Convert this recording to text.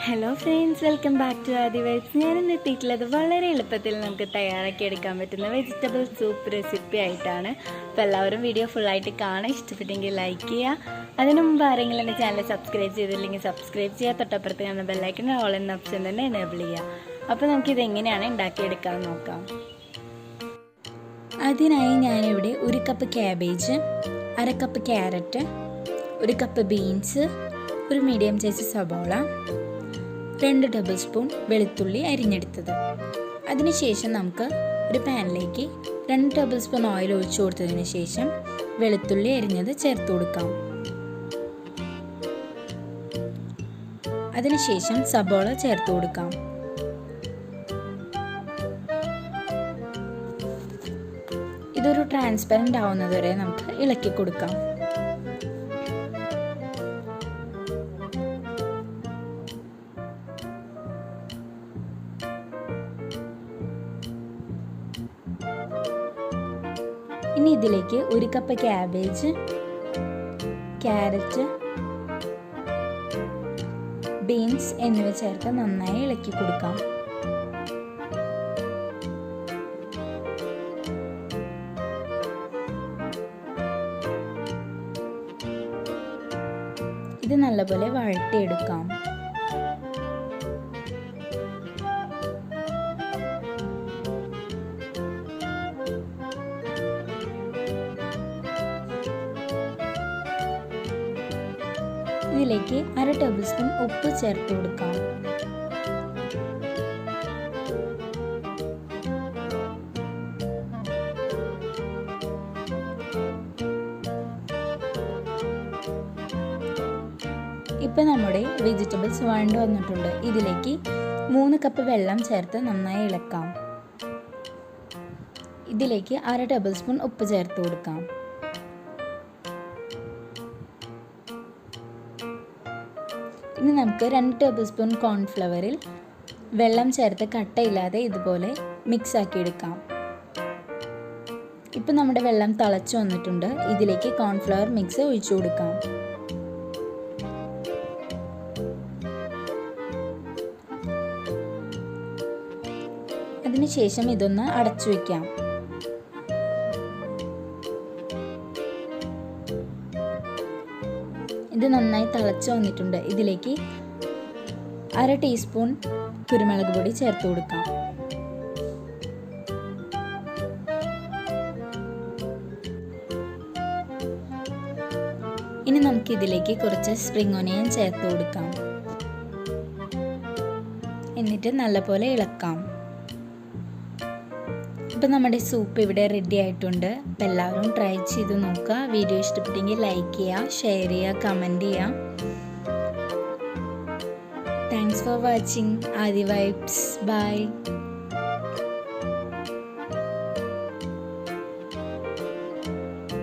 Hello friends, welcome back to Aadi vibes. ഞാനിന്ന് എത്തിയിട്ടുള്ളത് വളരെ എളുപ്പത്തിൽ നമുക്ക് തയ്യാറാക്കി എടുക്കാൻ പറ്റുന്ന വെജിറ്റബിൾ സൂപ്പ് റെസിപ്പി ആയിട്ടാണ്. അപ്പോൾ എല്ലാവരും വീഡിയോ ഫുള്ളായിട്ട് കാണാൻ, ഇഷ്ടപ്പെട്ടെങ്കിൽ ലൈക്ക് ചെയ്യുക. അതിനു മുമ്പ് ആരെങ്കിലും എൻ്റെ ചാനൽ സബ്സ്ക്രൈബ് ചെയ്തില്ലെങ്കിൽ സബ്സ്ക്രൈബ് ചെയ്യുക. തൊട്ടപ്പുറത്ത് കാണുന്ന ബെല്ലൈക്കൺ ഓൾ എന്ന ഓപ്ഷൻ തന്നെ എനേബിൾ ചെയ്യുക. അപ്പോൾ നമുക്കിത് എങ്ങനെയാണ് ഉണ്ടാക്കിയെടുക്കാൻ നോക്കാം. അതിനായി ഞാനിവിടെ 1 cup cabbage, 1/2 cup carrot, 1 cup beans, ഒരു മീഡിയം സൈസ് സബോള, 2 ടേബിൾ സ്പൂൺ വെളുത്തുള്ളി അരിഞ്ഞെടുത്തത്. അതിനുശേഷം നമുക്ക് ഒരു പാനിലേക്ക് 2 ടേബിൾ സ്പൂൺ ഓയിൽ ഒഴിച്ചു കൊടുത്തതിന് ശേഷം വെളുത്തുള്ളി അരിഞ്ഞത് ചേർത്ത് കൊടുക്കാം. അതിനുശേഷം സബോള ചേർത്ത് കൊടുക്കാം. ഇതൊരു ട്രാൻസ്പെറൻ്റ് ആവുന്നതുവരെ നമുക്ക് ഇളക്കി കൊടുക്കാം. ഇനി ഇതിലേക്ക് 1 കപ്പ് ക്യാബേജ്, ക്യാരറ്റ്, ബീൻസ് എന്നിവ ചേർത്ത് നന്നായി ഇളക്കി കൊടുക്കാം. ഇത് നല്ലപോലെ വഴറ്റിയെടുക്കാം. ഇതിലേക്ക് 1/2 ടേബിൾ സ്പൂൺ ഉപ്പ് ചേർത്ത് കൊടുക്കാം. ഇപ്പം നമ്മുടെ വെജിറ്റബിൾസ് വഴണ്ട് വന്നിട്ടുണ്ട്. ഇതിലേക്ക് 3 കപ്പ് വെള്ളം ചേർത്ത് നന്നായി ഇളക്കാം. ഇതിലേക്ക് 1/2 ടേബിൾ സ്പൂൺ ഉപ്പ് ചേർത്ത് കൊടുക്കാം. ഇനി നമുക്ക് 2 ടേബിൾ സ്പൂൺ കോൺഫ്ലവറിൽ വെള്ളം ചേർത്ത് കട്ടയില്ലാതെ ഇതുപോലെ മിക്സ് ആക്കി എടുക്കാം. ഇപ്പം നമ്മുടെ വെള്ളം തിളച്ചു വന്നിട്ടുണ്ട്. ഇതിലേക്ക് കോൺഫ്ലവർ മിക്സ് ഒഴിച്ചു കൊടുക്കാം. അതിനുശേഷം ഇതൊന്ന് അടച്ചു വയ്ക്കാം. ഇത് നന്നായി തിളച്ചു വന്നിട്ടുണ്ട്. ഇതിലേക്ക് 1/2 ടീസ്പൂൺ കുരുമുളക് പൊടി ചേർത്ത് കൊടുക്കാം. ഇനി നമുക്ക് ഇതിലേക്ക് കുറച്ച് സ്പ്രിംഗ് ഒനിയൻ ചേർത്ത് കൊടുക്കാം. എന്നിട്ട് നല്ലപോലെ ഇളക്കാം. ഇപ്പം നമ്മുടെ സൂപ്പ് ഇവിടെ റെഡി ആയിട്ടുണ്ട്. അപ്പം എല്ലാവരും ട്രൈ ചെയ്ത് നോക്കുക. വീഡിയോ ഇഷ്ടപ്പെട്ടെങ്കിൽ ലൈക്ക് ചെയ്യുക, ഷെയർ ചെയ്യുക, കമൻറ്റ് ചെയ്യുക. Thanks for watching Aadi vibes. By.